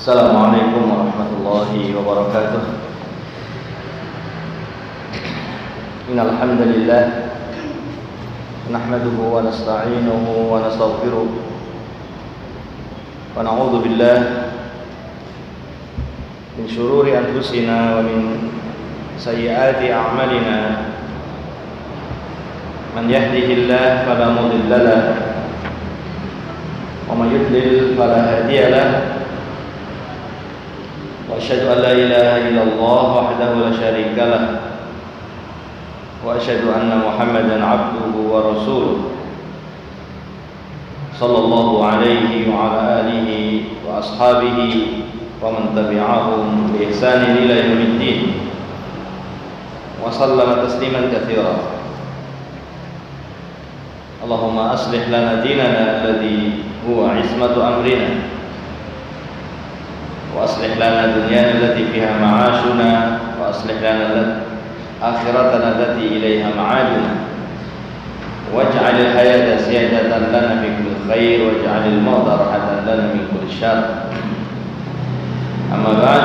Assalamualaikum warahmatullahi wabarakatuh. Innal hamdalillah nahmaduhu wa nasta'inuhu wa nastaghfiruh wa na'udzu billahi min shururi anfusina wa min sayyiati a'malina. Man yahdihillahu fala mudilla lahu wa man yudlil fala hadiya lahu. وأشهد أن لا إله إلا الله وحده لا شريك له وأشهد أن محمدا عبده ورسوله صلى الله عليه وعلى آله وأصحابه ومن تبعهم بإحسان إلى يوم الدين وسلم تسليما كثيرا. اللهم أصلح لنا ديننا الذي هو عصمة أمرنا وأصلح لنا دنيانا التي فيها معاشنا وأصلح لنا آخرتنا التي إليها معادنا واجعل الحياة زيادة لنا في كل خير واجعل الموت راحة لنا من كل شر. أما بعد،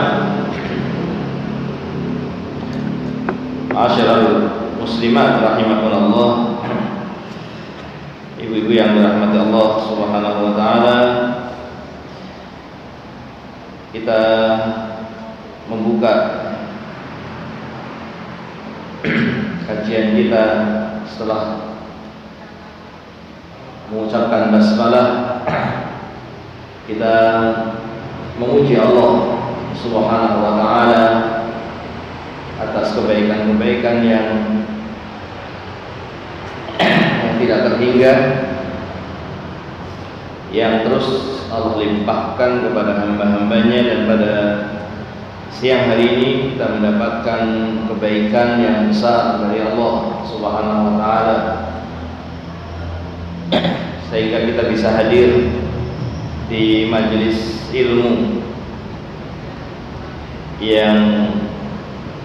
Ma'asyiral muslimat rahimakumullah, ibu-ibu yang dirahmati Allah Subhanahu wa taala, kita membuka kajian kita setelah mengucapkan basmalah. Kita memuji Allah Subhanahu wa taala atas kebaikan-kebaikan yang tidak terhingga, yang terus Allah limpahkan kepada hamba-hambanya, dan pada siang hari ini kita mendapatkan kebaikan yang besar dari Allah Subhanahu wa taala, sehingga kita bisa hadir di majelis ilmu yang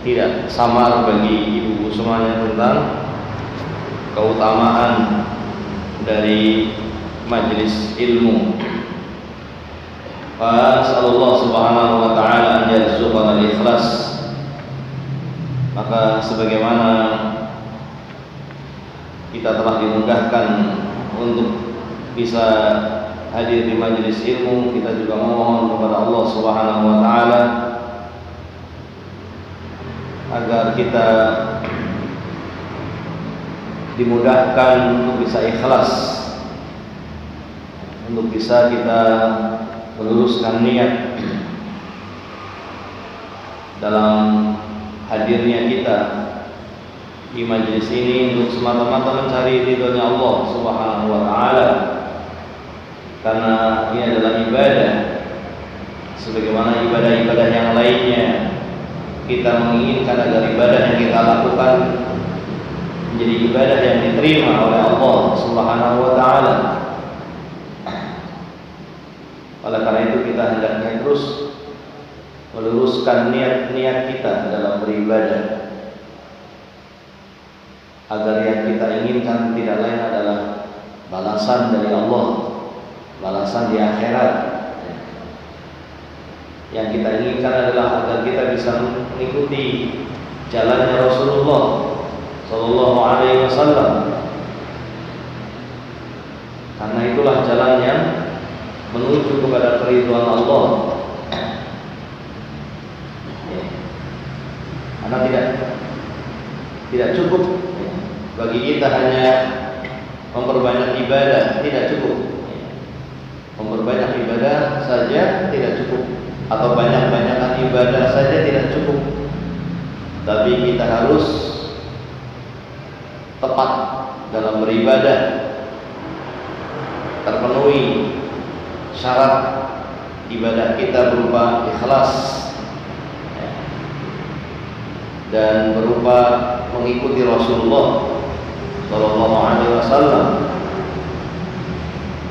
tidak samar bagi ibu-ibu semuanya tentang keutamaan dari majelis ilmu. Fas'alullah subhanahu wa ta'ala an yarzuqana al-ikhlas. Maka sebagaimana kita telah dimudahkan untuk bisa hadir di majelis ilmu, kita juga memohon kepada Allah Subhanahu wa taala agar kita dimudahkan untuk bisa ikhlas, untuk bisa kita meluruskan niat dalam hadirnya kita di majelis ini untuk semata-mata mencari ridhonya Allah Subhanahu wa taala, karena ini adalah ibadah sebagaimana ibadah-ibadah yang lainnya. Kita menginginkan agar ibadah yang kita lakukan menjadi ibadah yang diterima oleh Allah Subhanahu wa taala. Oleh karena itu kita hendaknya terus meluruskan niat-niat kita dalam beribadah, agar yang kita inginkan tidak lain adalah balasan dari Allah, balasan di akhirat. Yang kita inginkan adalah agar kita bisa mengikuti jalannya Rasulullah Sallallahu Alaihi Wasallam, karena itulah jalan yang menuju kepada keridhaan Allah. Karena tidak cukup bagi kita hanya memperbanyak ibadah, tidak cukup. Memperbanyak ibadah saja tidak cukup, atau banyak-banyakan ibadah saja tidak cukup. Tapi kita harus tepat dalam beribadah, terpenuhi syarat ibadah kita berupa ikhlas dan berupa mengikuti Rasulullah Sallallahu Alaihi Wasallam,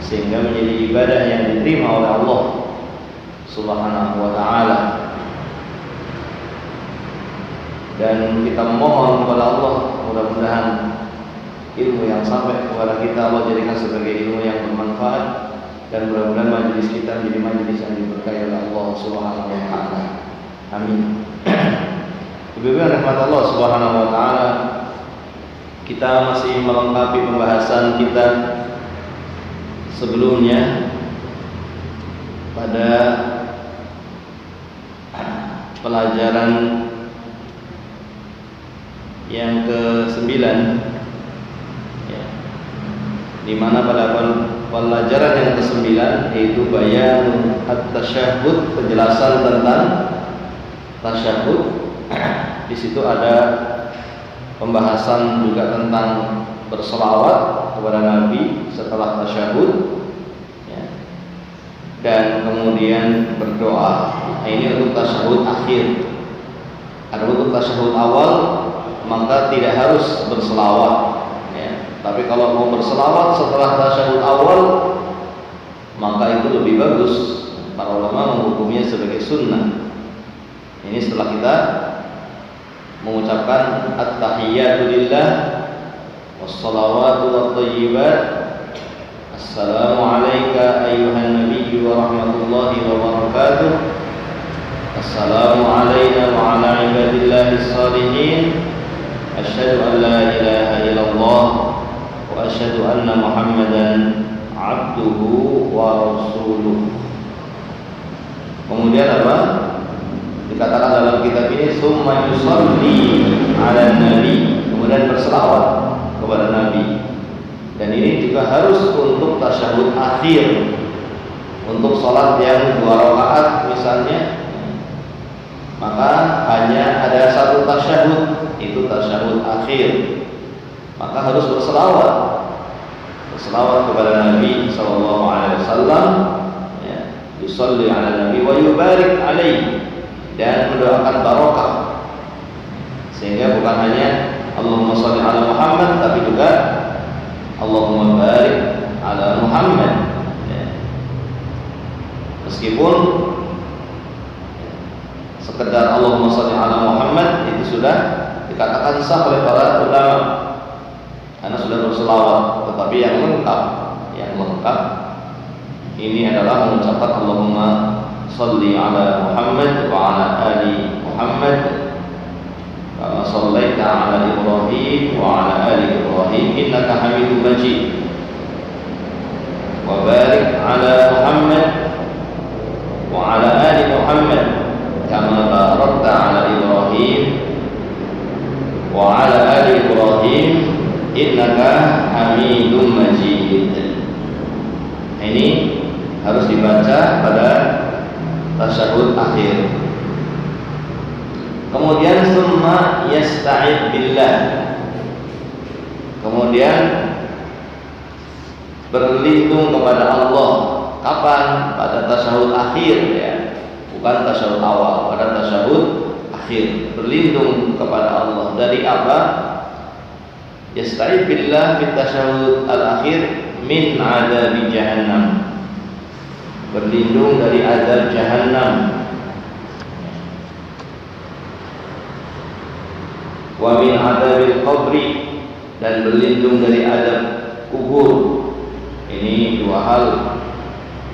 sehingga menjadi ibadah yang diterima oleh Allah Subhanahu wa taala. Dan kita memohon kepada Allah, mudah-mudahan ilmu yang sampai kepada kita Allah jadikan sebagai ilmu yang bermanfaat, dan mudah-mudahan majelis kita menjadi majelis yang diberkahi oleh Allah Subhanahu wa taala. Amin. Ibu-ibu yang rahmat Allah Subhanahu wa taala, kita masih melengkapi pembahasan kita sebelumnya pada pelajaran yang ke-9 ya, di mana pada pelajaran yang ke-9 yaitu bayan at-tasyahhud, penjelasan tentang tasyahhud. Di situ ada pembahasan juga tentang berselawat kepada Nabi setelah tasyahhud ya, dan kemudian berdoa. Nah, ini untuk tasyahhud akhir. Ada untuk tasyahhud awal maka tidak harus berselawat ya. Tapi kalau mau berselawat setelah tasyahhud awal maka itu lebih bagus. Para ulama menghukumnya sebagai sunnah. Ini setelah kita mengucapkan at-tahiyyatu lillah wassalawatu wathayyibat, assalamu alayka ayyuhan nabiyyu wa rahmatullahi wa barakatuh, assalamu alayna wa ala ibadillahis salihin, asyhadu an la ilaha illallah wa asyhadu anna muhammadan abduhu wa rasuluh. Kemudian apa? Dikatakan dalam kitab ini summa yusalli ala nabi, kemudian berselawat kepada Nabi. Dan ini juga harus untuk tasyahud akhir, untuk sholat yang 2 rakaat misalnya, maka hanya ada 1 tasyahud, itu tasyahud akhir, maka harus berselawat kepada Nabi sallallahu alaihi wasallam ya, yusalli ala nabi wa yubarik alaihi, dan mendoakan barokah, sehingga bukan hanya Allahumma sholli ala Muhammad tapi juga Allahumma barik ala Muhammad ya. Meskipun sekedar Allahumma sholli ala Muhammad itu sudah dikatakan sah oleh para ulama karena sudah berselawat, tetapi yang lengkap ini adalah mengucapkan Allahumma sholli ala Muhammad wa ala ali Muhammad kama shallaita ala Ibrahim wa ala ali Ibrahim innaka Hamidum Majid, wa barik ala Muhammad wa ala ali Muhammad kama barakta ala Ibrahim wa ala ali Ibrahim innaka Hamidum Majid. Ini harus dibaca pada tasyahud akhir. Kemudian summa yasta'id billah, kemudian berlindung kepada Allah. Kapan? Pada tasyahud akhir ya, bukan tasyahud awal, pada tasyahud akhir. Berlindung kepada Allah dari apa? Yasta'id billah fit tasyahud al-akhir min adabi jahannam, berlindung dari azab jahannam, wa min adabil qabri, dan berlindung dari azab kubur. Ini 2 hal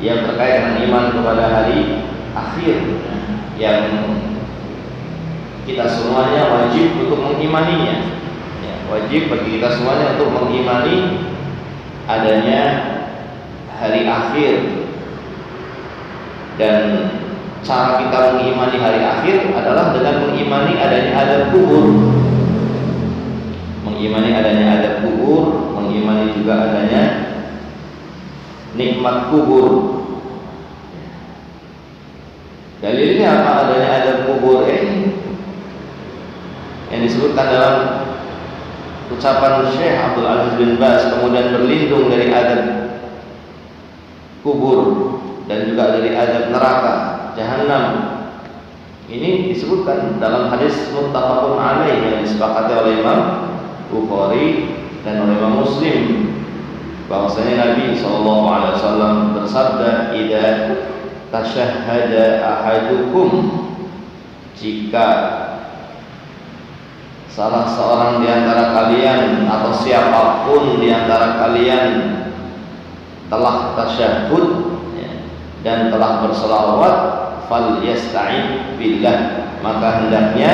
yang terkait dengan iman kepada hari akhir yang kita semuanya wajib untuk mengimaninya ya, wajib bagi kita semuanya untuk mengimani adanya hari akhir. Dan cara kita mengimani hari akhir adalah dengan mengimani adanya azab kubur, mengimani adanya azab kubur, mengimani juga adanya nikmat kubur. Dalilnya apa adanya azab kubur? Yang disebutkan dalam ucapan Syekh Abdul Aziz bin Baz, kemudian berlindung dari azab kubur dan juga dari azab neraka Jahannam. Ini disebutkan dalam hadis muttafaqun alaih yang disepakati oleh Imam Bukhari dan oleh Imam Muslim, bahwasanya Nabi SAW bersabda, "Idza tasyahhada ahadukum," jika salah seorang di antara kalian atau siapapun di antara kalian telah tasyahhud dan telah berselawat, falyasta'id billah, maka hendaknya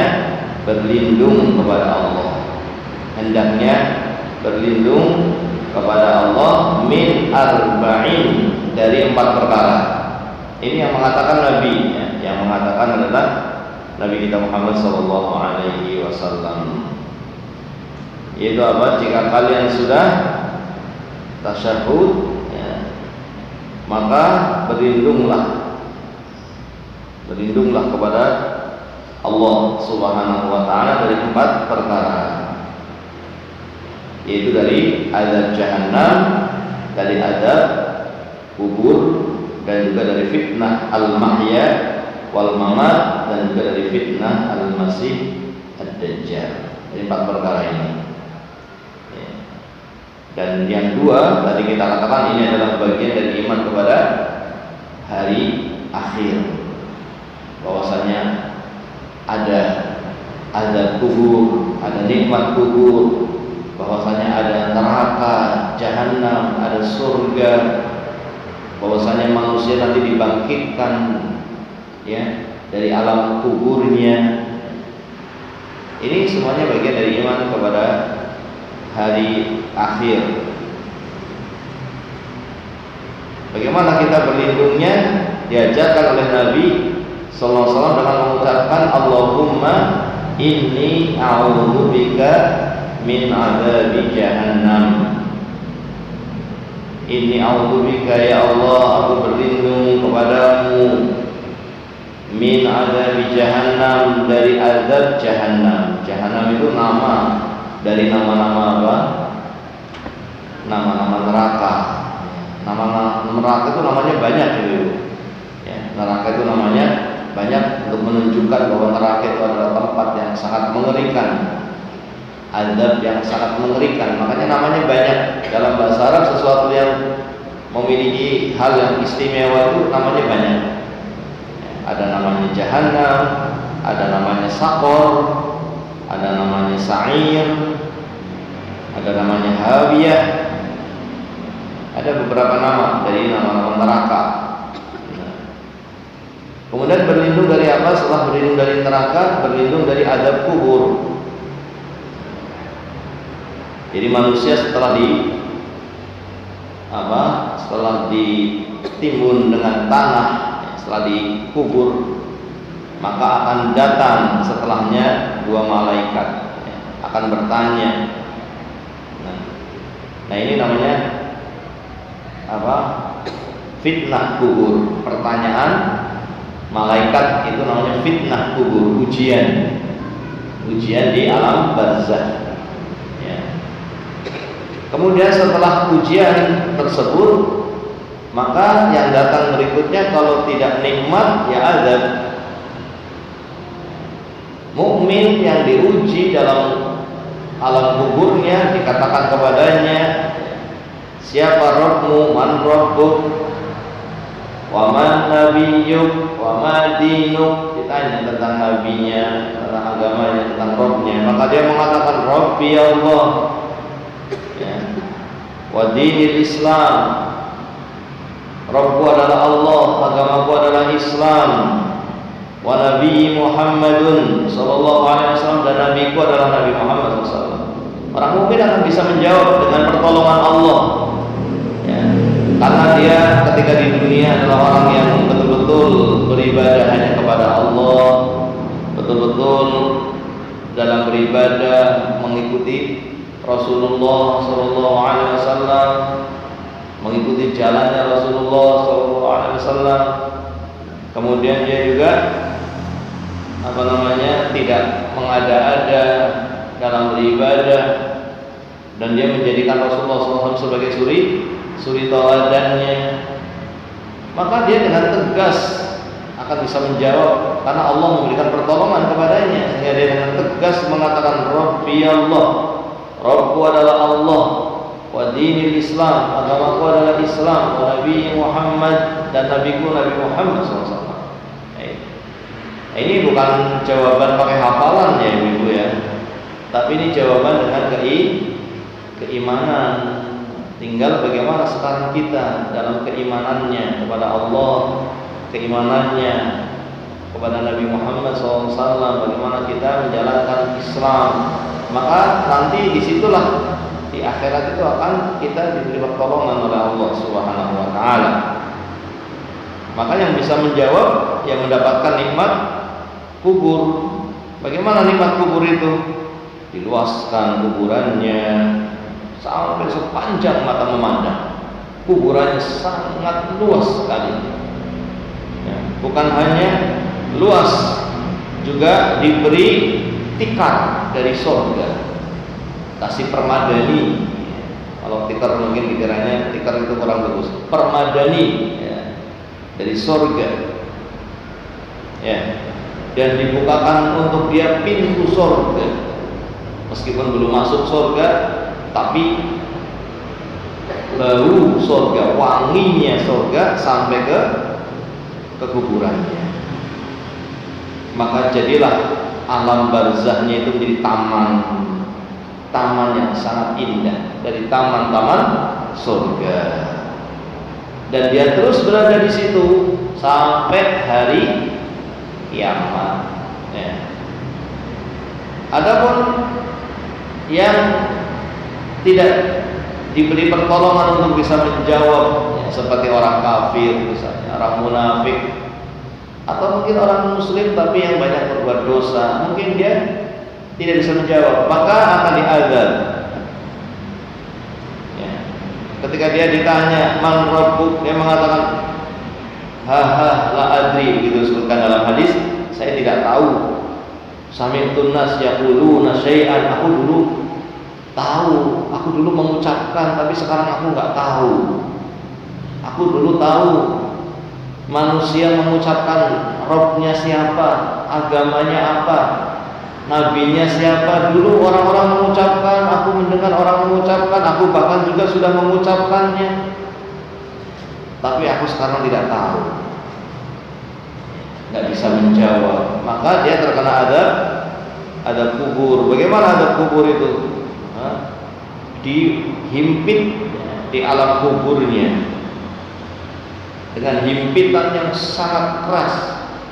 berlindung kepada Allah. Hendaknya berlindung kepada Allah min arba'in, dari 4 perkara. Ini yang mengatakan Nabi, ya. Yang mengatakan adalah Nabi kita Muhammad sallallahu alaihi wasallam. Yaitu apa? Jika kalian sudah tasyahud, ya, maka berlindunglah kepada Allah Subhanahu wa taala dari 4 perkara, yaitu dari azab jahannam, dari azab kubur, dan juga dari fitnah al-mahya wal mamat, dan juga dari fitnah al-masih ad-dajjal. Dari 4 perkara ini. Dan yang 2 tadi kita katakan ini adalah bagian dari iman kepada hari akhir, bahwasanya ada azab kubur, ada nikmat kubur, bahwasanya ada neraka, jahanam, ada surga, bahwasanya manusia nanti dibangkitkan, ya, dari alam kuburnya. Ini semuanya bagian dari iman kepada hari akhir. Bagaimana kita berlindungnya? Diajarkan oleh Nabi sallallahu alaihi wasallam dengan mengucapkan Allahumma inni a'udzubika min adzabi jahannam. Inni a'udzubika, ya Allah, aku berlindung kepadamu, min adzabi jahannam, dari azab jahannam. Jahannam itu nama dari nama-nama apa? Nama-nama neraka. Nama neraka itu namanya banyak, gitu. Ya, neraka itu namanya banyak untuk menunjukkan bahwa neraka itu adalah tempat yang sangat mengerikan, azab yang sangat mengerikan. Makanya namanya banyak. Dalam bahasa Arab sesuatu yang memiliki hal yang istimewa itu namanya banyak. Ada namanya jahannam, ada namanya saqor, ada namanya sa'ir, ada namanya hawiyah, ada beberapa nama dari nama-nama neraka. Kemudian berlindung dari apa? Setelah berlindung dari neraka, berlindung dari azab kubur. Jadi manusia setelah ditimbun dengan tanah, setelah dikubur, maka akan datang setelahnya 2 malaikat, akan bertanya. Nah ini namanya apa? Fitnah kubur. Pertanyaan malaikat itu namanya fitnah kubur, ujian di alam barzakh. Ya. Kemudian setelah ujian tersebut, maka yang datang berikutnya kalau tidak nikmat ya azab. Mukmin yang diuji dalam alam kuburnya dikatakan kepadanya, siapa Rabbmu, man Rabbuk, wa man nabiyyuk, wa ma dinuk. Ditanya tentang nabinya, tentang agamanya, tentang Rabbnya, maka dia mengatakan Rabbi Allah, ya, wa dinil Islam, Rabbku adalah Allah, agamaku adalah Islam, wa Nabi Muhammadun sallallahu alaihi wasallam, dan nabiku adalah Nabi Muhammad SAW. Orang mukmin akan bisa menjawab dengan pertolongan Allah, ya, karena dia ketika di dunia adalah orang yang betul-betul beribadah hanya kepada Allah, betul-betul dalam beribadah mengikuti Rasulullah sallallahu alaihi wasallam, mengikuti jalannya Rasulullah sallallahu alaihi wasallam. Kemudian dia juga tidak mengada-ada dalam beribadah, dan dia menjadikan Rasulullah SAW sebagai suri tauladannya. Maka dia dengan tegas akan bisa menjawab, karena Allah memberikan pertolongan kepadanya, sehingga dia dengan tegas mengatakan Rabbi Allah, Rabbku adalah Allah, wa dinil Islam, agamaku adalah Islam, wa Nabi Muhammad, dan nabiku Nabi Muhammad SAW. Ini bukan jawaban pakai hafalan ya ibu ya, tapi ini jawaban dengan keimanan. Tinggal bagaimana sekarang kita dalam keimanannya kepada Allah, keimanannya kepada Nabi Muhammad SAW, bagaimana kita menjalankan Islam, maka nanti disitulah di akhirat itu akan kita diberi pertolongan oleh Allah Subhanahu wa Ta'ala. Maka yang bisa menjawab, yang mendapatkan nikmat kubur. Bagaimana nikmat kubur itu? Diluaskan kuburannya sampai sepanjang mata memandang. Kuburannya sangat luas sekali. Ya, bukan hanya luas, juga diberi tikar dari surga, kasih permadani. Kalau tikar mungkin pikirannya tikar itu kurang bagus. Permadani ya, dari surga. Ya, dan dibukakan untuk dia pintu surga. Meskipun belum masuk surga, tapi bau surga, wanginya surga sampai ke kuburannya. Maka jadilah alam barzahnya itu menjadi taman yang sangat indah, dari taman-taman surga. Dan dia terus berada di situ sampai hari kiamat. Ya. Adapun yang tidak diberi pertolongan untuk bisa menjawab, ya, seperti orang kafir misalnya, orang munafik, atau mungkin orang muslim tapi yang banyak berbuat dosa, mungkin dia tidak bisa menjawab, maka akan diazab. Ya. Ketika dia ditanya man rabbuk, dia mengatakan ha la adri, begitu disebutkan dalam hadis, saya tidak tahu. Sami'tun nas yaquluna syai'an, aku dulu tahu, aku dulu mengucapkan, tapi sekarang aku nggak tahu. Aku dulu tahu manusia mengucapkan Robnya siapa, agamanya apa, nabinya siapa. Dulu orang-orang mengucapkan, aku mendengar orang mengucapkan, aku bahkan juga sudah mengucapkannya, tapi aku sekarang tidak tahu, nggak bisa menjawab. Maka dia terkena ada kubur. Bagaimana ada kubur itu? Dihimpit di alam kuburnya dengan himpitan yang sangat keras,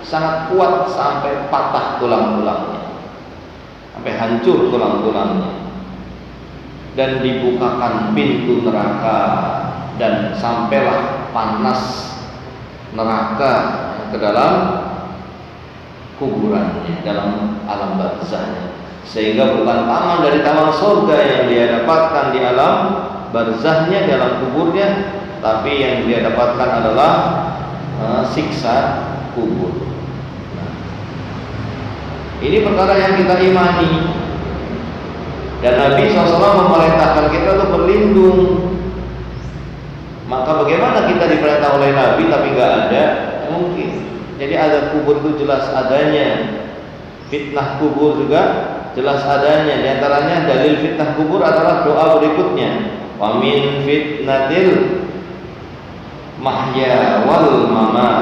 sangat kuat, sampai patah tulang-tulangnya, sampai hancur tulang-tulangnya, dan dibukakan pintu neraka, dan sampailah panas neraka ke dalam kuburannya, dalam alam barzahnya. Sehingga bukan taman dari taman surga yang dia dapatkan di alam barzahnya, dalam kuburnya, tapi yang dia dapatkan adalah siksa kubur. Nah, ini perkara yang kita imani, dan Nabi SAW memerintahkan kita untuk berlindung. Maka bagaimana kita diperintah oleh Nabi tapi nggak ada? Mungkin. Jadi ada kubur itu jelas adanya, fitnah kubur juga jelas adanya. Di antaranya dalil fitnah kubur adalah doa berikutnya, wa min fitnatil mahya wal mamat.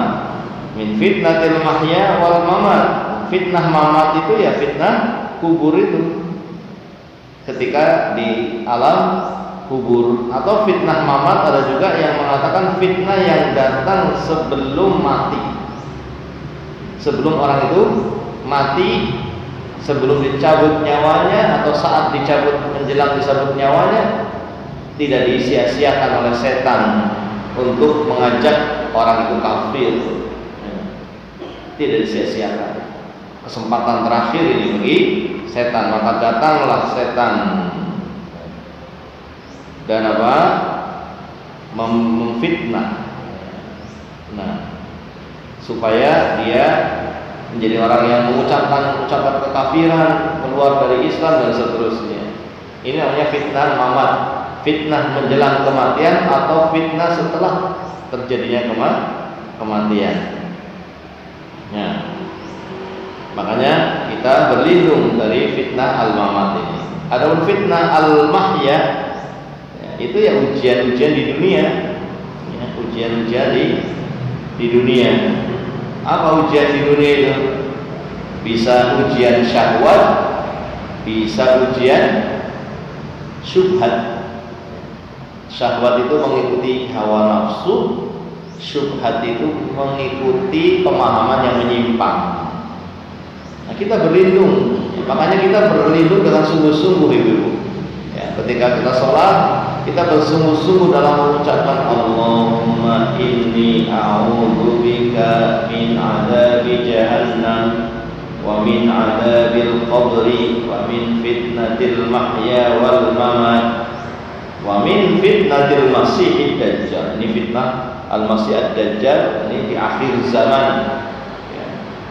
Min fitnatil mahya wal mamat. Fitnah mamat itu ya fitnah kubur itu, ketika di alam kubur. Atau fitnah mamat ada juga yang mengatakan fitnah yang datang sebelum mati, sebelum orang itu mati, sebelum dicabut nyawanya, atau saat dicabut, menjelang dicabut nyawanya, tidak disia-siakan oleh setan untuk mengajak orang itu kafir. Tidak disia-siakan. Kesempatan terakhir ini bagi setan, maka datanglah setan dan apa? Memfitnah. Nah, supaya dia menjadi orang yang mengucapkan ucapan kekafiran, keluar dari Islam dan seterusnya. Ini namanya fitnah mamat, fitnah menjelang kematian atau fitnah setelah terjadinya kematian. Ya. Makanya kita berlindung dari fitnah al-mamat ini. Adapun fitnah al-mahya, ya, itu ya ujian-ujian di dunia, ya, ujian-ujian di dunia. Apa ujian di dunia itu? Bisa ujian syahwat, bisa ujian syubhat. Syahwat itu mengikuti hawa nafsu, syubhat itu mengikuti pemahaman yang menyimpang. Nah, kita berlindung, makanya kita berlindung dengan sungguh-sungguh ibu-ibu. Ya, ketika kita sholat, kita bersungguh-sungguh dalam mengucapkan Allahumma inni a'udzubika min adzabi jahannam wa min adzabil qabri wa min fitnatil mahya wal mamat wa min fitnatil masiihid dajjal. Ini fitnah al-masih ad-dajjal, ini di akhir zaman.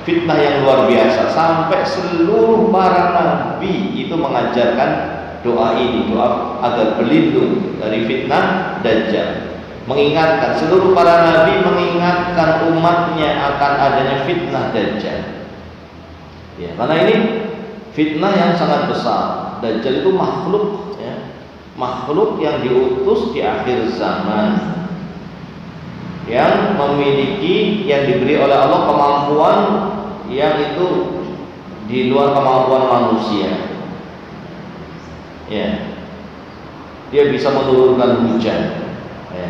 Fitnah yang luar biasa, sampai seluruh para nabi itu mengajarkan doa ini, doa agar berlindung dari fitnah dajjal. Mengingatkan, seluruh para nabi mengingatkan umatnya akan adanya fitnah dajjal. Ya, karena ini fitnah yang sangat besar. Dajjal itu makhluk, ya, makhluk yang diutus di akhir zaman, yang memiliki, yang diberi oleh Allah kemampuan yang itu di luar kemampuan manusia. Ya, dia bisa menurunkan hujan. Ya.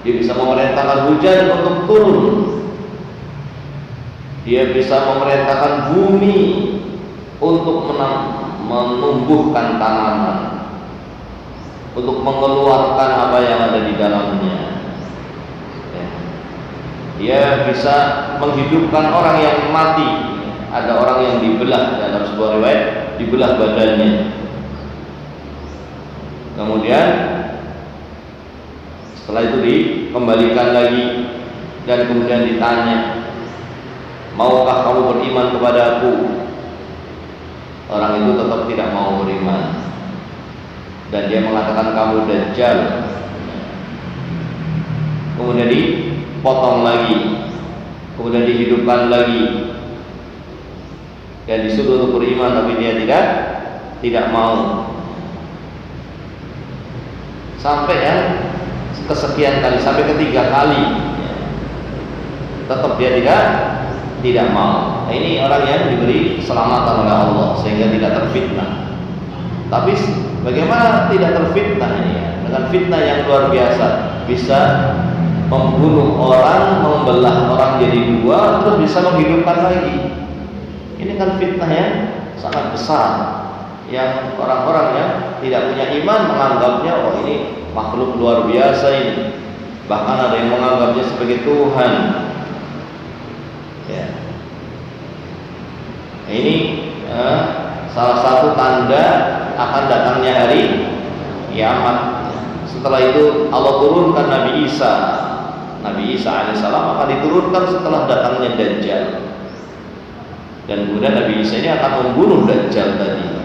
Dia bisa memerintahkan hujan untuk turun. Dia bisa memerintahkan bumi untuk menumbuhkan tanaman, untuk mengeluarkan apa yang ada di dalamnya. Dia bisa menghidupkan orang yang mati. Ada orang yang dibelah, dalam sebuah riwayat dibelah badannya. Kemudian setelah itu dikembalikan lagi dan kemudian ditanya, maukah kamu beriman kepadaku? Orang itu tetap tidak mau beriman dan dia mengatakan kamu dajjal. Kemudian dipotong lagi, kemudian dihidupkan lagi dan disuruh untuk beriman, tapi dia tidak mau. Sampai yang kesekian kali, sampai ketiga kali, tetap dia tidak mau. Nah, ini orang yang diberi keselamatan oleh Allah sehingga tidak terfitnah. Tapi bagaimana tidak terfitnah ini ya? Dengan fitnah yang luar biasa, bisa membunuh orang, membelah orang jadi dua, terus bisa menghidupkan lagi. Ini kan fitnah yang sangat besar, yang orang-orang yang tidak punya iman menganggapnya, oh ini makhluk luar biasa ini. Bahkan ada yang menganggapnya sebagai Tuhan. Ya. Nah, ini salah satu tanda akan datangnya hari kiamat. Setelah itu Allah turunkan Nabi Isa. Nabi Isa alaihissalam akan diturunkan setelah datangnya Dajjal. Dan kemudian Nabi Isa ini akan membunuh Dajjal tadi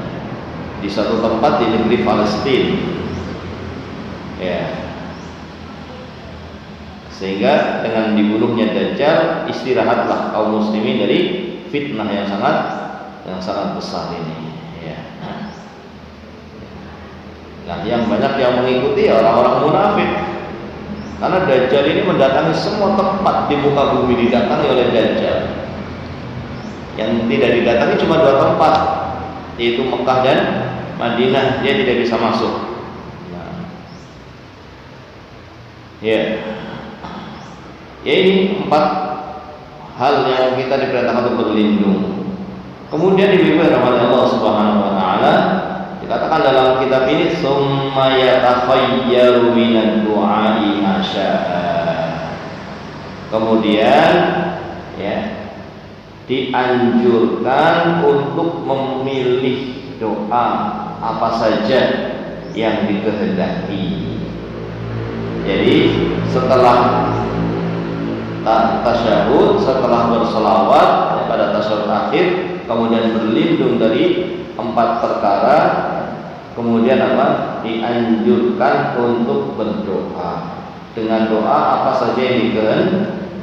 di satu tempat di negeri Palestina. Ya. Sehingga dengan dibunuhnya Dajjal, istirahatlah kaum muslimin dari fitnah yang sangat besar ini. Ya. Nah, yang banyak yang mengikuti orang-orang munafik. Karena Dajjal ini mendatangi semua tempat di muka bumi, didatangi oleh Dajjal. Yang tidak didatangi cuma dua tempat, yaitu Mekah dan Madinah. Dia tidak bisa masuk. Nah. Ya. Ya, ini 4 hal yang kita diperintahkan untuk berlindung. Kemudian dibimbing oleh Allah Subhanahu wa taala, dikatakan dalam kitab ini summa yatakhayyaru minad du'a'i ma syaa. Kemudian ya, dianjurkan untuk memilih doa apa saja yang dikehendaki. Jadi setelah tasyahud, setelah berselawat pada tasyahud akhir, kemudian berlindung dari 4 perkara, kemudian apa? Dianjurkan untuk berdoa dengan doa apa saja yang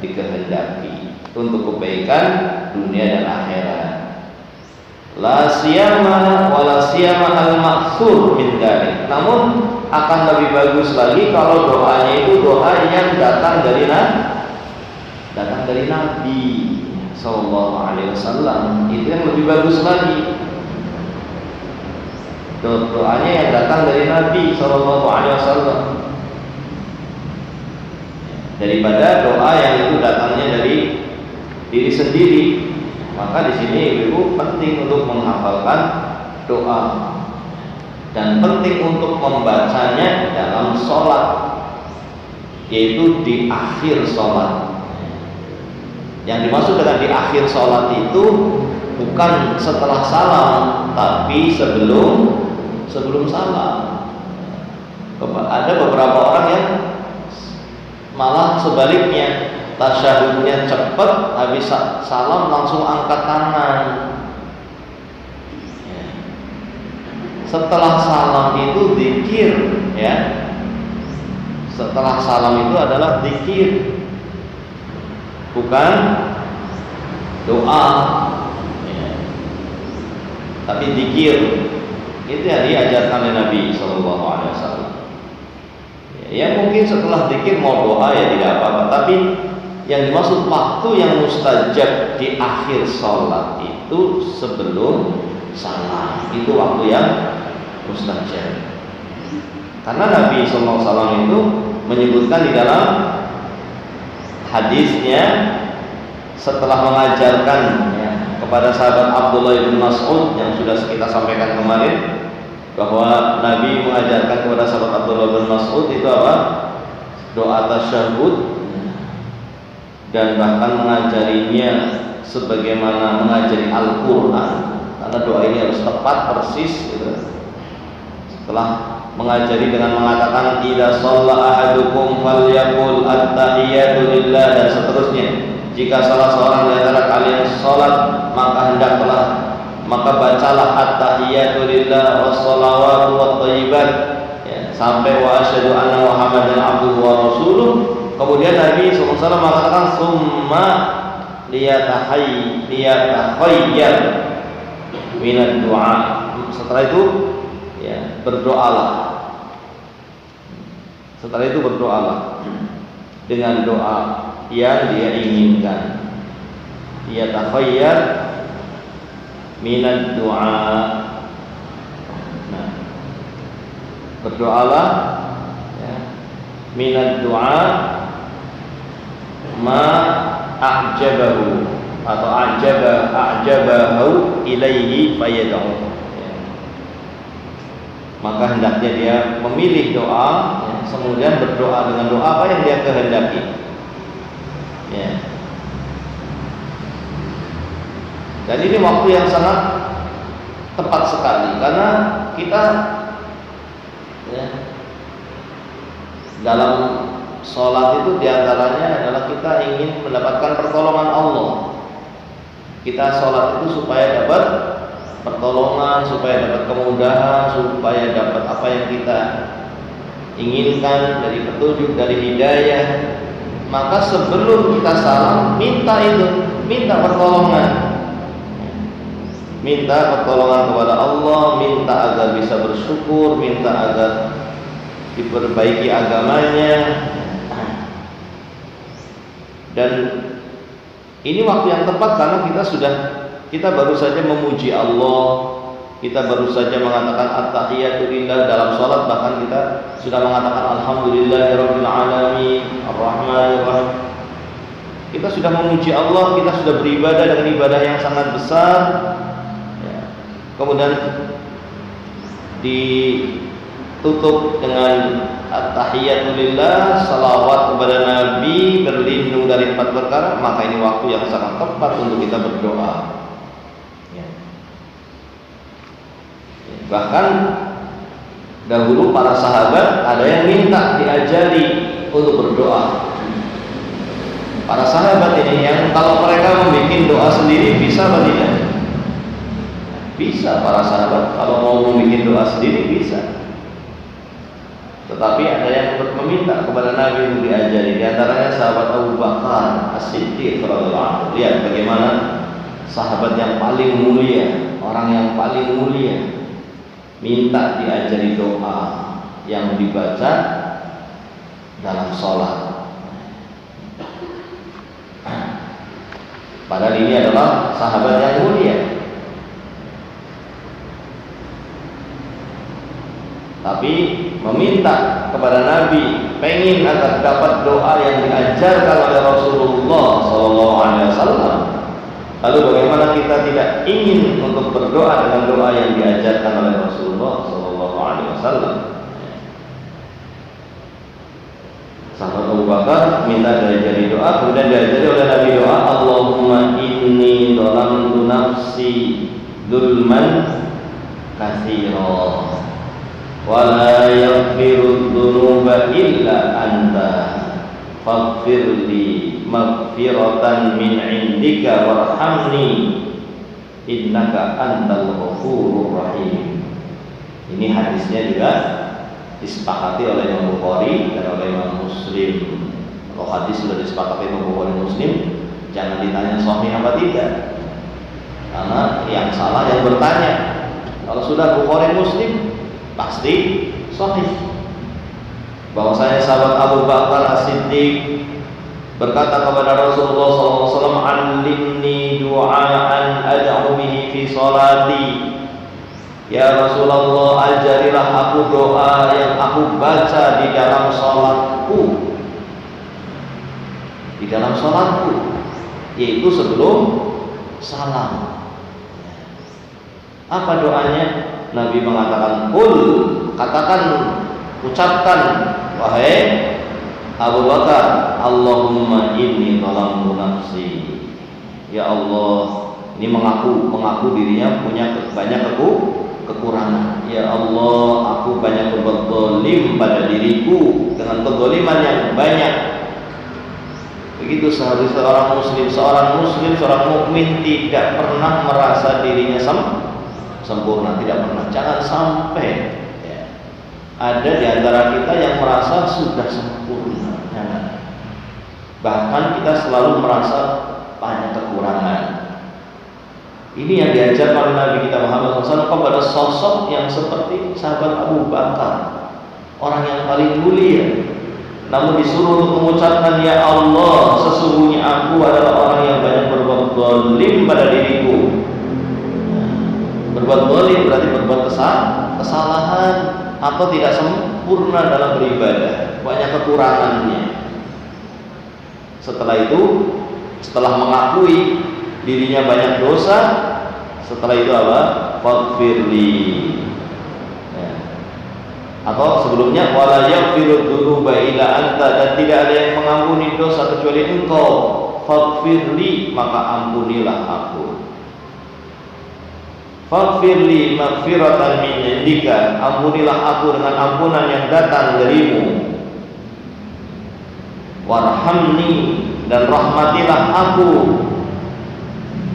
dikehendaki untuk kebaikan dunia dan akhirat. La siyama wa la siyama al-ma'thur min dzalik. Namun akan lebih bagus lagi kalau doanya itu doa yang datang dari Nabi Sallallahu Alaihi Wasallam. Itu yang lebih bagus lagi. Doanya yang datang dari Nabi Sallallahu Alaihi Wasallam. daripada doa yang itu datangnya dari diri sendiri. Maka di sini ibu penting untuk menghafalkan doa dan penting untuk membacanya dalam sholat, yaitu di akhir sholat. Yang dimaksud dengan di akhir sholat itu bukan setelah salam, tapi sebelum salam. Ada beberapa orang yang malah sebaliknya, tasyahudnya cepat, habis salam langsung angkat tangan. Setelah salam itu zikir, ya. Setelah salam itu adalah zikir, bukan doa, ya. Tapi zikir itu yang diajarkan oleh Nabi Shallallahu Alaihi Wasallam. Ya mungkin setelah zikir mau doa ya tidak apa-apa, tapi yang dimaksud waktu yang mustajab di akhir sholat itu sebelum salam, itu waktu yang mustajab. Karena Nabi SAW itu menyebutkan di dalam hadisnya setelah mengajarkan, ya, kepada sahabat Abdullah bin Mas'ud yang sudah kita sampaikan kemarin, bahwa Nabi mengajarkan kepada sahabat Abdullah bin Mas'ud itu apa? Doa tasyahud, dan bahkan mengajarinya sebagaimana mengajari Al-Quran, karena doa ini harus tepat persis gitu. Setelah mengajari dengan mengatakan idza shalla ahadukum falyaqul at-tahiyatu lillah dan seterusnya, jika salah seorang di antara kalian salat maka bacalah at-tahiyatu lillah was-shalawatu wat-thayyibat, ya, sampai wa asyhadu anna Muhammadan abduhu wa rasuluh. Kemudian Nabi SAW mengatakan summa liyatahayyar minad du'a. Setelah itu, ya, berdoalah. Setelah itu berdoalah dengan doa yang dia inginkan. Liyatahayyar minad du'a. Nah, berdoalah, ya, minad du'a ma a'jabahu atau a'jabahu ilaihi fayad'u. Maka hendaknya dia memilih doa, ya, kemudian berdoa dengan doa apa yang dia kehendaki, ya. Dan ini waktu yang sangat tepat sekali, karena kita, ya, dalam sholat itu diantaranya adalah kita ingin mendapatkan pertolongan Allah. Kita sholat itu supaya dapat pertolongan, supaya dapat kemudahan, supaya dapat apa yang kita inginkan dari petunjuk, dari hidayah. Maka sebelum kita salam, minta pertolongan, minta pertolongan kepada Allah, minta agar bisa bersyukur, minta agar diperbaiki agamanya. Dan ini waktu yang tepat karena kita baru saja memuji Allah, kita baru saja mengatakan at-tahiyatu lillah dalam salat, bahkan kita sudah mengatakan alhamdulillahirabbil alamin arrahmanir rahim. Kita sudah memuji Allah, kita sudah beribadah dengan ibadah yang sangat besar, ya. Kemudian ditutup dengan at-tahiyatu lillah, salawat kepada Nabi, berlindung dari 4 perkara. Maka ini waktu yang sangat tepat untuk kita berdoa, ya. Bahkan dahulu para sahabat ada yang minta diajari untuk berdoa. Para sahabat ini yang kalau mereka membuat doa sendiri bisa apa tidak? Bisa. Para sahabat kalau mau membuat doa sendiri bisa. Tetapi ada yang meminta kepada Nabi untuk diajari. Di antaranya sahabat Abu Bakar As-Siddiq radhiyallahu anhu. Lihat bagaimana sahabat yang paling mulia, orang yang paling mulia, minta diajari doa yang dibaca dalam sholat. Padahal ini adalah sahabat yang mulia, tapi meminta kepada Nabi pengen agar dapat doa yang diajarkan oleh Rasulullah SAW, lalu bagaimana kita tidak ingin untuk berdoa dengan doa yang diajarkan oleh Rasulullah SAW? Sahabat Abu Bakar minta diajari doa, kemudian diajari oleh Nabi doa, Allahumma inni dhalamtu nafsi dzulman katsira wa la yaghfiru dzunuba illa anta faghfirli maghfiratan min indika warhamni innaka antal ghafurur rahim. Ini hadisnya juga disepakati oleh Imam Bukhari dan oleh Imam Muslim. Kalau hadis sudah disepakati Imam Bukhari Muslim, jangan ditanya sahih apa tidak, karena yang salah yang bertanya. Kalau sudah Bukhari Muslim pasti sahih. Bahwasanya sahabat Abu Bakar As-Siddiq berkata kepada Rasulullah SAW, "Allimni du'aan ad'u bihi fi salati." Ya Rasulullah, ajarilah aku doa yang aku baca di dalam salatku. Di dalam salatku, yaitu sebelum salam. Apa doanya? Nabi mengatakan, "Qul," katakan, ucapkan, wahai Abu Bakar, Allahumma inni dhalamtu nafsi. Ya Allah, ini mengaku dirinya punya banyak kekurangan. Ya Allah, aku banyak berbuat zalim pada diriku dengan kezaliman yang banyak. Begitu seharusnya seorang muslim, seorang mukmin tidak pernah merasa dirinya sempurna, tidak pernah. Jangan sampai ya, ada di antara kita yang merasa sudah sempurna. Jangan. Bahkan kita selalu merasa banyak kekurangan. Ini yang diajarkan oleh Nabi kita Muhammad SAW kepada sosok yang seperti sahabat Abu Bakar, orang yang paling mulia. Namun disuruh untuk mengucapkan, ya Allah, sesungguhnya aku adalah orang yang banyak berbuat zalim pada diriku. Berbuat zalim berarti berbuat kesalahan atau tidak sempurna dalam beribadah, banyak kekurangannya. Setelah itu, setelah mengakui dirinya banyak dosa, setelah itu apa? Faghfirli. Ya. Atau sebelumnya wala yaghfiru dzunuba illa anta, dan tidak ada yang mengampuni dosa kecuali Engkau. Faghfirli, maka ampunilah aku. Faghfirli maghfiratan min indika, ampunilah aku dengan ampunan yang datang darimu. Warhamni, dan rahmatilah aku.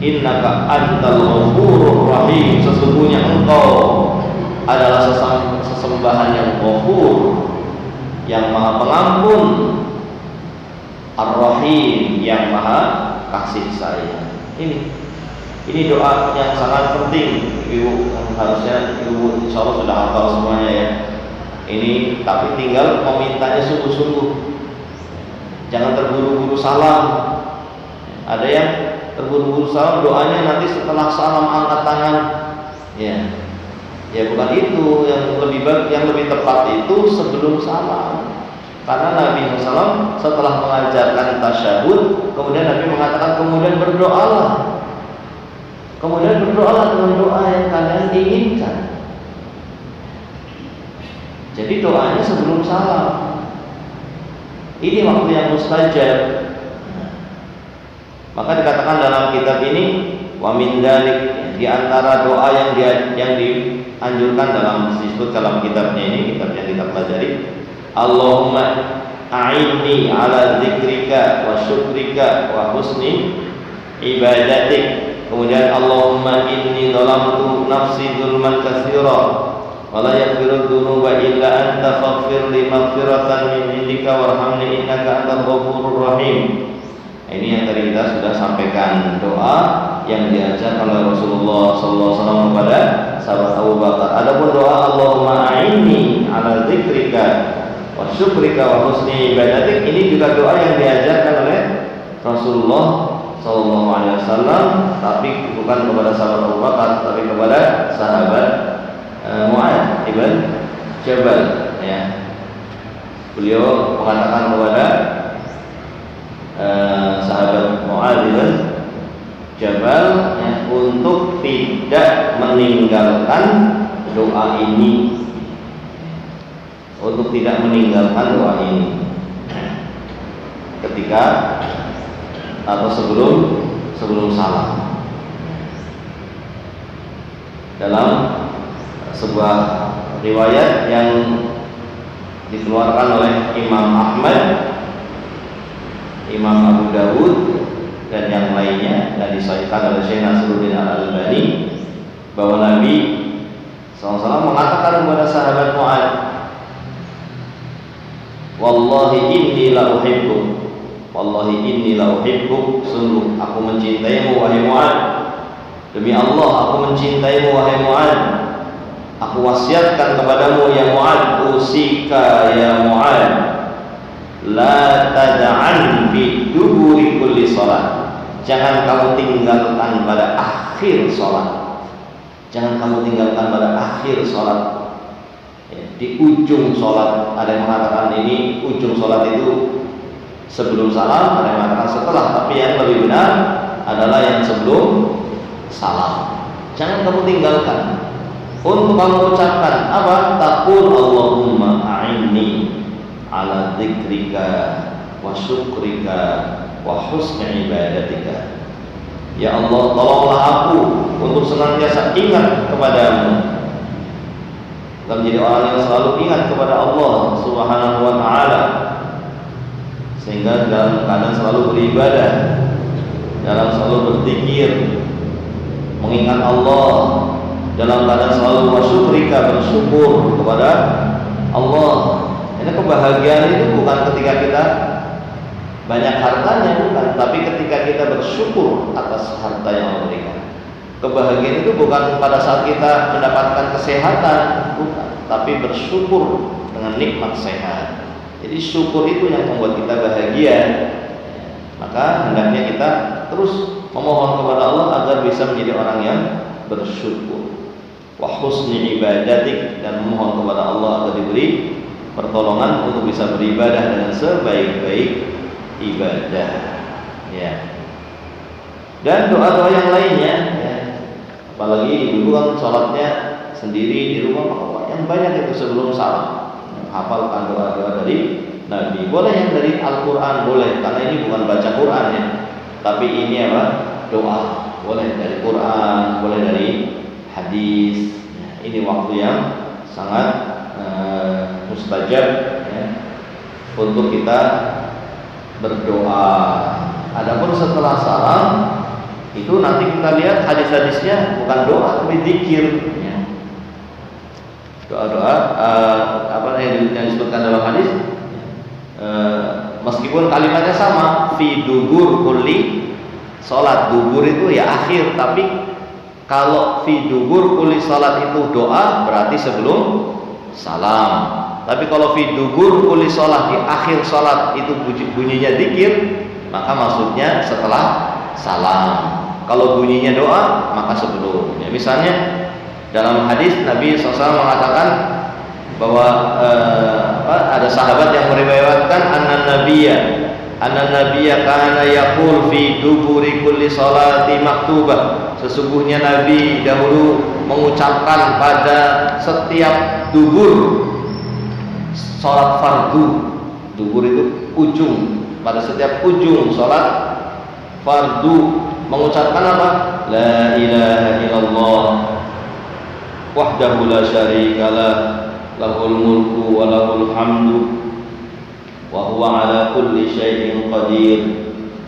Innaka antal ghafurur rahim, sesungguhnya Engkau adalah sesembahan yang ghafur, yang maha pengampun, ar-rahim, yang maha kasih sayang. Ini doa yang sangat penting, Ibu. Harusnya Ibu insya Allah sudah hafal semuanya ya. Ini tapi tinggal memintanya sungguh-sungguh. Jangan terburu-buru salam. Ada yang terburu-buru salam, doanya nanti setelah salam angkat tangan. Ya bukan itu yang lebih tepat, itu sebelum salam. Karena Nabi SAW setelah mengajarkan tasyahud, kemudian Nabi mengatakan kemudian berdoalah. Kemudian berdoalah dengan doa yang kalian inginkan. Jadi doanya sebelum salam. Ini waktu yang mustajab. Maka dikatakan dalam kitab ini, wa min dzalik, di antara doa yang dianjurkan disebut dalam kitabnya ini, kitab yang kita pelajari, Allahumma a'inni ala dzikrika wa syukrika wa husni ibadatik. Kemudian Allahumma inni dhalamtu nafsi dzulman katsira wa la yaghfiru dzunuba illa anta faghfir li maghfiratan min indika warhamni innaka antal ghafurur rahim. Ini yang tadi kita sudah sampaikan, doa yang diajarkan oleh Rasulullah SAW kepada sahabat Abu Bakar. Adapun doa Allahumma a'inni ala dzikrika wa syukrika wa husni ibadatik, ini juga doa yang diajarkan oleh Rasulullah SAW, tapi bukan kepada sahabat Abu Bakar, tapi kepada sahabat Mu'adz ibn Jabal. Ya. Beliau mengatakan kepada sahabat Mu'adz bin Jabal untuk tidak meninggalkan doa ini, untuk tidak meninggalkan doa ini ketika atau sebelum salam. Dalam sebuah riwayat yang dikeluarkan oleh Imam Ahmad, Imam Abu Dawud dan yang lainnya, dan disahihkan oleh Syekh Nasruddin Al-Albani, bahwa Nabi SAW mengatakan kepada sahabat Mu'adz, "Wallahi inni la uhibbuk, wallahi inni la uhibbuk, sungguh aku mencintaimu wahai Mu'adz. Demi Allah aku mencintaimu wahai Mu'adz. Aku wasiatkan kepadamu ya Mu'adz, usika ya Mu'adz, la tad'an fi duburi kulli salat." Jangan kamu tinggalkan pada akhir salat. Jangan kamu tinggalkan pada akhir salat. Di ujung salat, ada yang mengatakan ini ujung salat itu sebelum salam, ada yang mengatakan setelah, tapi yang lebih benar adalah yang sebelum salam. Jangan kamu tinggalkan. Untuk kamu ucapkan apa? Taqul Allahumma a'inni ala dzikrika wa syukrika wa husni ibadatika. Ya Allah, tolonglah aku untuk senantiasa ingat kepadamu, dan menjadi orang yang selalu ingat kepada Allah Subhanahu wa taala, sehingga dalam keadaan selalu beribadah, dalam selalu berzikir, mengingat Allah, dalam keadaan selalu bersyukrika, bersyukur kepada Allah. Ini kebahagiaan itu bukan ketika kita banyak hartanya, bukan, tapi ketika kita bersyukur atas harta yang Allah berikan. Kebahagiaan itu bukan pada saat kita mendapatkan kesehatan, bukan, tapi bersyukur dengan nikmat sehat. Jadi syukur itu yang membuat kita bahagia. Maka hendaknya kita terus memohon kepada Allah agar bisa menjadi orang yang bersyukur. Wa husni ibadatik, dan memohon kepada Allah agar diberi pertolongan untuk bisa beribadah dengan sebaik-baik ibadah, ya. Dan doa-doa yang lainnya, ya. Apalagi dulu kan sholatnya sendiri di rumah, maka yang banyak itu sebelum salam hafalkan doa-doa dari Nabi. Boleh yang dari Al-Quran, boleh, karena ini bukan baca Quran ya, tapi ini apa? Doa. Boleh dari Quran, boleh dari hadis. Ini waktu yang sangat mustajab, ya, untuk kita berdoa. Adapun setelah salam itu nanti kita lihat hadis-hadisnya bukan doa tapi zikir, ya. Doa-doa apa yang disebutkan dalam hadis, meskipun kalimatnya sama, fi dubur kulli salat. Dubur itu ya akhir, tapi kalau fi dubur kulli salat itu doa, berarti sebelum salam. Tapi kalau fi dubur kulli salat, di akhir salat itu bunyinya zikir, maka maksudnya setelah salam. Kalau bunyinya doa, maka sebelum. Ya, misalnya dalam hadis Nabi SAW mengatakan bahwa ada sahabat yang meriwayatkan anna nabiyya kana yaqul fi duburi kulli salati maktubah. Sesungguhnya Nabi dahulu mengucapkan pada setiap dubur salat fardu. Dubur itu ujung, pada setiap ujung salat fardu mengucapkan apa? La ilaha illallah wahdahu la syarikalah, lahul mulku wa lahul hamdu wa huwa ala kulli syai'in qadir.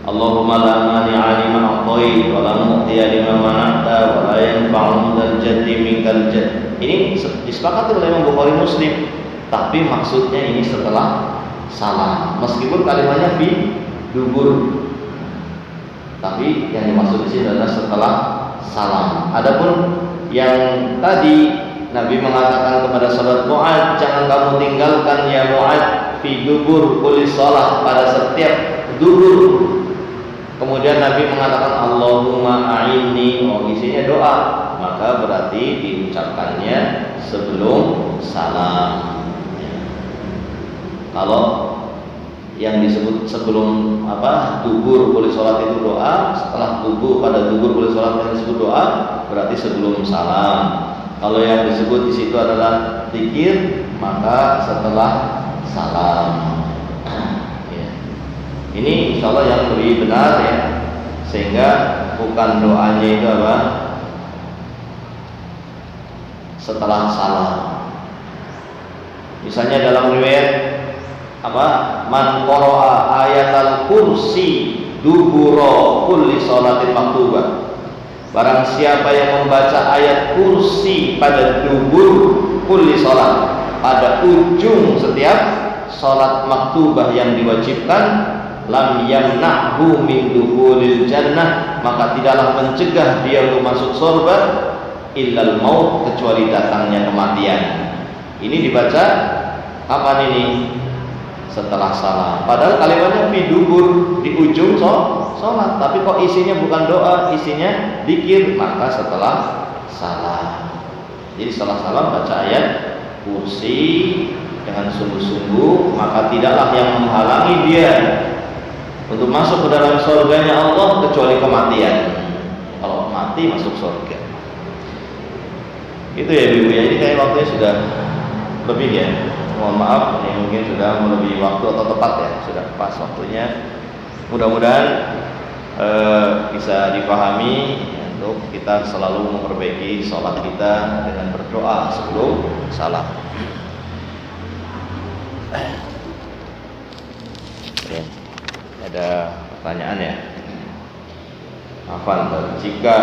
Allahumma la mani'a lima a'tait wa la mu'tiya lima mana'ta wa la yanfa'u dzal jaddi minkal jadd. Ini disepakati oleh Imam Bukhari Muslim, tapi maksudnya ini setelah salam. Meskipun kalimatnya fi dubur, tapi yang dimaksud di sini adalah setelah salam. Adapun yang tadi Nabi mengatakan kepada sahabat Mu'adz, jangan kamu tinggalkan ya Mu'adz fi dubur kulli shalah, pada setiap dubur. Kemudian Nabi mengatakan Allahumma a'inni, isinya doa, maka berarti diucapkannya sebelum salam. Kalau yang disebut sebelum dubur boleh sholat itu doa, setelah dubur pada dubur boleh sholat yang disebut doa, berarti sebelum salam. Kalau yang disebut di situ adalah zikir, maka setelah salam. Ya. Ini insyaallah yang lebih benar ya, sehingga bukan doanya itu setelah salam. Misalnya dalam riwayat man qara'a ayatal kursi dubura kulli sholatin maktubah. Barang siapa yang membaca ayat kursi pada dubur kulli sholat, pada ujung setiap sholat maktubah yang diwajibkan, lam yamna'hu min dukhulil jannah, maka tidaklah mencegah dia untuk masuk surga, illal maut, kecuali datangnya kematian. Ini dibaca kapan ini? Setelah salam. Padahal kalimatnya fi dubur, di ujung sholat, tapi kok isinya bukan doa, isinya zikir, maka setelah salam. Jadi setelah salam baca ayat kursi dengan sungguh-sungguh, maka tidaklah yang menghalangi dia untuk masuk ke dalam surganya Allah kecuali kematian. Kalau mati masuk surga. Itu ya Ibu ya. Ini kayak waktunya sudah lebih ya. Mohon maaf, ini mungkin sudah melebihi waktu atau tepat ya, sudah pas waktunya. Mudah-mudahan bisa dipahami untuk kita selalu memperbaiki sholat kita dengan berdoa sebelum salam. Ya, ada pertanyaan ya? Afan, jika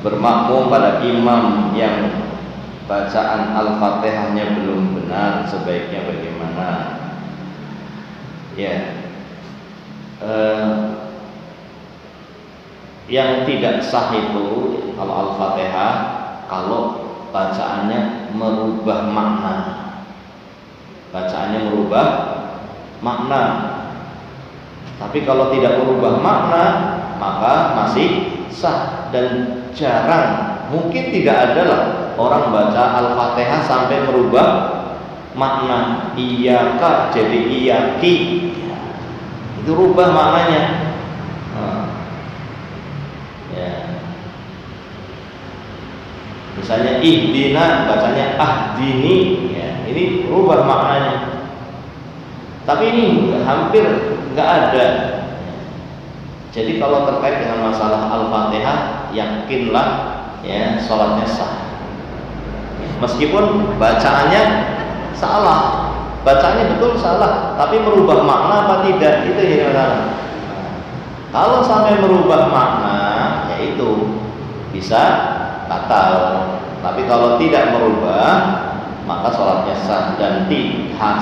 bermakmum pada imam yang bacaan Al-Fatihahnya belum benar, sebaiknya bagaimana? Ya, yang tidak sah itu kalau Al-Fatihah, kalau bacaannya merubah makna, makna. Tapi kalau tidak merubah makna, maka masih sah. Dan jarang, mungkin tidak ada lah orang baca Al-Fatihah sampai merubah makna. Iyaka jadi iyaki, itu rubah maknanya. Ya. Misalnya ihdina bacanya ahdini, ya, ini rubah maknanya. Tapi ini hampir nggak ada. Jadi kalau terkait dengan masalah Al-Fatihah, yakinlah ya sholatnya sah. Meskipun bacaannya salah, bacaannya betul salah, tapi merubah makna apa tidak, itu yang benar. Kalau sampai merubah makna, yaitu bisa batal. Tapi kalau tidak merubah, maka sholatnya sah. Dan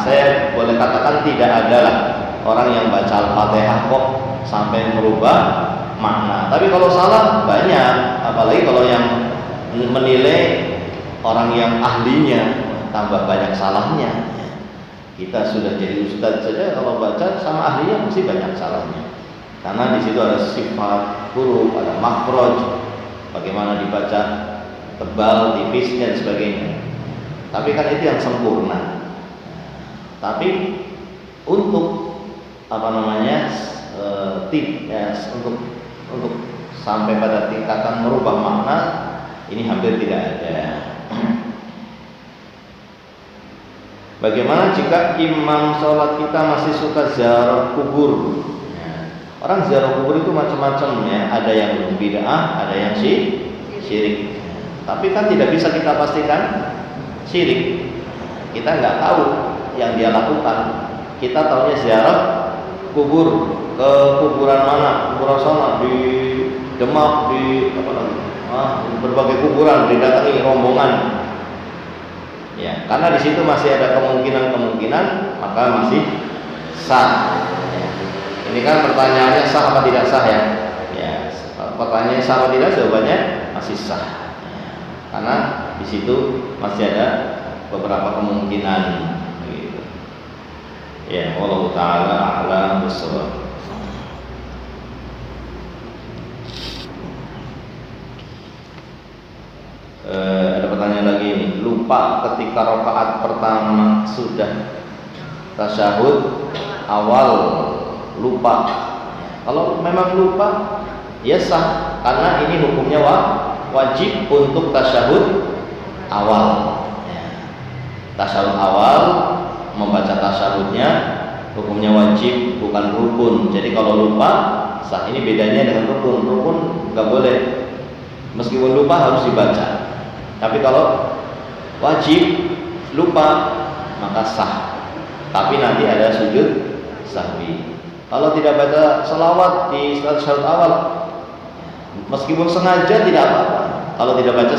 saya boleh katakan tidak ada lah orang yang baca Al-Fatihah kok sampai merubah makna. Tapi kalau salah banyak, apalagi kalau yang menilai orang yang ahlinya, tambah banyak salahnya. Kita sudah jadi ustadz saja kalau baca sama ahlinya mesti banyak salahnya. Karena di situ ada sifat huruf, ada makhraj, bagaimana dibaca, tebal, tipis dan sebagainya. Tapi kan itu yang sempurna. Tapi untuk untuk sampai pada tingkatan merubah makna, ini hampir tidak ada. Bagaimana jika imam sholat kita masih suka ziarah kubur? Orang ziarah kubur itu macam-macam ya. Ada yang bid'ah, ada yang syirik. Tapi kan tidak bisa kita pastikan syirik. Kita nggak tahu yang dia lakukan. Kita tahunya ziarah kubur, ke kuburan mana? Kuburan sana di Demak, di berbagai kuburan didatangi rombongan. Ya, karena di situ masih ada kemungkinan, maka masih sah. Ya. Ini kan pertanyaannya sah apa tidak sah ya? Ya, pertanyaannya sah apa tidak, jawabannya masih sah. Ya. Karena di situ masih ada beberapa kemungkinan. Gitu. Ya, wallahu taala a'lam bissawab. Ada pertanyaan lagi ini. Lupa ketika rakaat pertama sudah tasyahud awal lupa. Kalau memang lupa ya sah, karena ini hukumnya wajib untuk tasyahud awal. Tasyahud awal, membaca tasyahudnya hukumnya wajib, bukan rukun. Jadi kalau lupa sah. Ini bedanya dengan rukun. Rukun nggak boleh, meskipun lupa harus dibaca. Tapi kalau wajib lupa maka sah. Tapi nanti ada sujud sahwi. Kalau tidak baca selawat di tasyahud awal, meskipun sengaja tidak apa-apa. Kalau tidak baca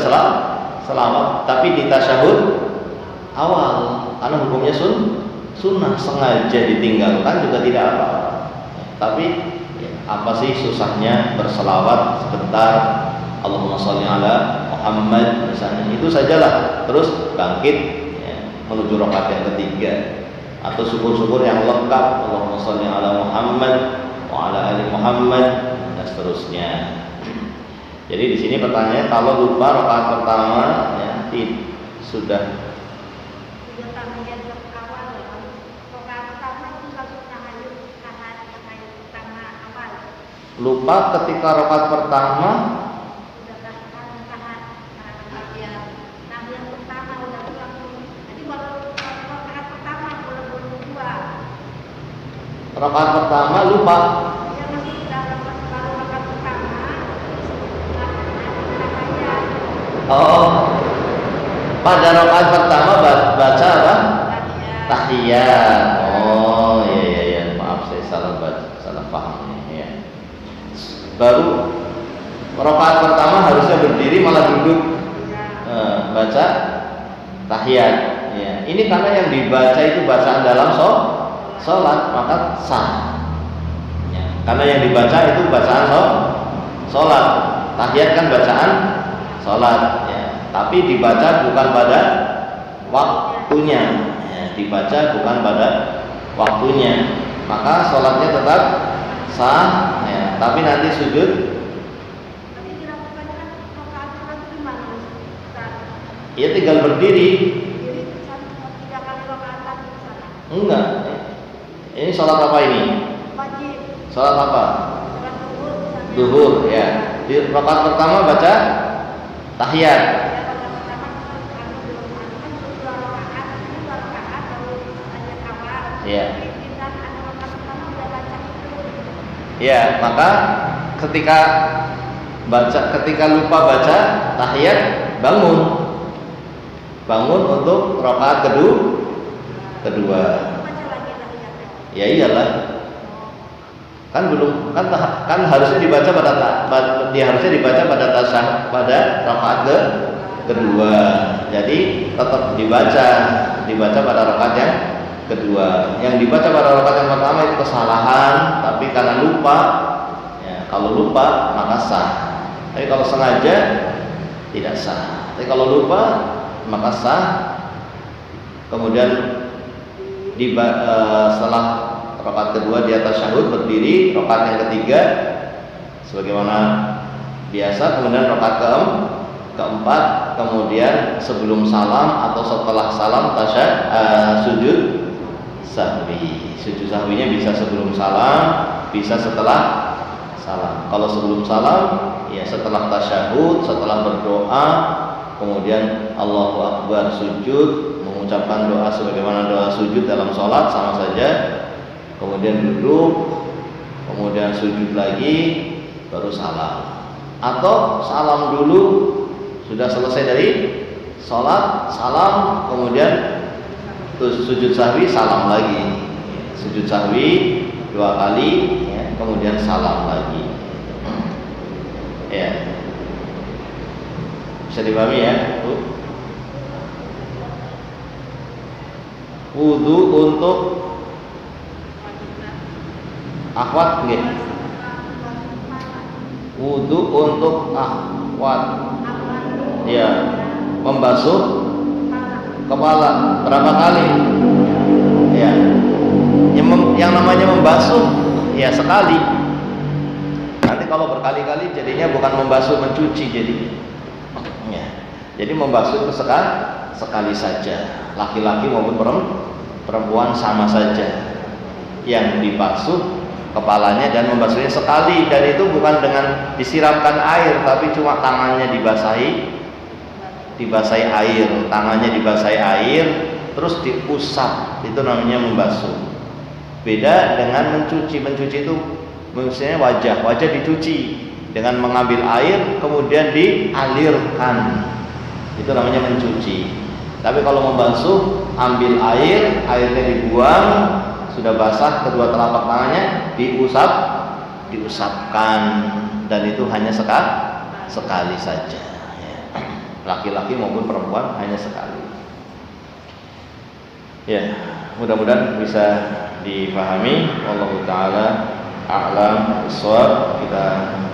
selawat, tapi di tasyahud awal, karena hukumnya sunnah, sengaja ditinggalkan juga tidak apa-apa. Tapi apa sih susahnya berselawat sebentar, Allahumma sholli ala Muhammad misalnya, itu sajalah. Terus bangkit menuju rakaat yang ketiga, atau syukur-syukur yang lengkap, Allahumma sholli ala Muhammad wa ala ali Muhammad dan seterusnya. Jadi di sini pertanyaannya, kalau lupa rakaat pertama sudah lupa ketika rakaat pertama lupa. Oh, pada rakaat pertama baca apa? Tahiyat. Oh, iya. Maaf, saya salah paham ya. Baru rakaat pertama harusnya berdiri malah duduk baca tahiyat. Ya. Ini karena yang dibaca itu bacaan dalam sholat, maka sah. Ya. Karena yang dibaca itu bacaan sholat. Tahiyat kan bacaan sholat. Ya. Tapi dibaca bukan pada waktunya. Ya. Dibaca bukan pada waktunya, maka sholatnya tetap sah. Ya. Tapi nanti sujud. Ya tinggal berdiri. Enggak. Ini sholat apa ini? Sholat apa? Duhur ya. Di rakaat pertama baca tahiyat. Ya. Ya, maka ketika lupa baca tahiyat, bangun untuk rakaat kedua. Ya iyalah. Kan harusnya dibaca pada rakaat kedua. Jadi tetap dibaca pada rakaat yang kedua. Yang dibaca pada rakaat yang pertama itu kesalahan, tapi karena lupa, ya, kalau lupa maka sah. Tapi kalau sengaja tidak sah. Tapi kalau lupa maka sah. Kemudian setelah rakaat kedua dia tasyahud berdiri, rakaat yang ketiga sebagaimana biasa, kemudian rakaat keempat, kemudian sebelum salam atau setelah salam sujud sahwi. Sujud sahwinya bisa sebelum salam, bisa setelah salam. Kalau sebelum salam ya setelah tasyahud, setelah berdoa, kemudian Allahu Akbar sujud, mengucapkan doa sebagaimana doa sujud dalam sholat sama saja. Kemudian duduk, kemudian sujud lagi, baru salam. Atau salam dulu, sudah selesai dari sholat, salam, kemudian sujud sahwi, salam lagi. Sujud sahwi 2 kali, ya, kemudian salam lagi. Ya, bisa dipahami ya? Wudu untuk akhwat nggih. Wudu untuk akhwat. Ya, membasuh kepala berapa kali? Ya. Yang namanya membasuh ya sekali. Nanti kalau berkali-kali jadinya bukan membasuh, mencuci jadi. Ya. Jadi membasuh itu sekali saja. Laki-laki maupun perempuan. perempuan sama saja, yang dibasuh kepalanya dan membasuhnya sekali, dan itu bukan dengan disiramkan air, tapi cuma tangannya dibasahi air, tangannya dibasahi air terus diusap, itu namanya membasuh. Beda dengan mencuci. Mencuci itu maksudnya wajah dicuci dengan mengambil air kemudian dialirkan, itu namanya mencuci. Tapi kalau membasuh, ambil air, airnya dibuang, sudah basah kedua telapak tangannya, diusapkan, dan itu hanya sekali saja. Laki-laki maupun perempuan hanya sekali. Ya, mudah-mudahan bisa difahami. Wallahu taala a'lam bishawab. Kita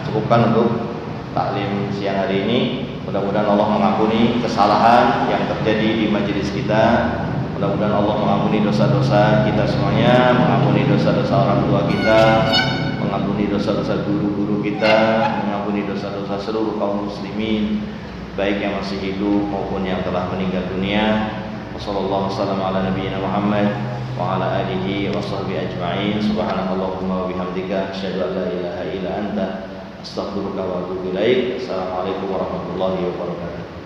cukupkan untuk taklim siang hari ini. Mudah-mudahan Allah mengampuni kesalahan yang terjadi di majelis kita. Mudah-mudahan Allah mengampuni dosa-dosa kita semuanya, mengampuni dosa-dosa orang tua kita, mengampuni dosa-dosa guru-guru kita, mengampuni dosa-dosa seluruh kaum muslimin, baik yang masih hidup maupun yang telah meninggal dunia. Wassallallahu wasallam ala nabiyyina Muhammad wa ala alihi wa sahbihi ajma'in. Subhanakallahumma wa bihamdika asyhadu an la ilaha illa anta astaghfiruka wa atubu ilaik. Assalamualaikum warahmatullahi wabarakatuh.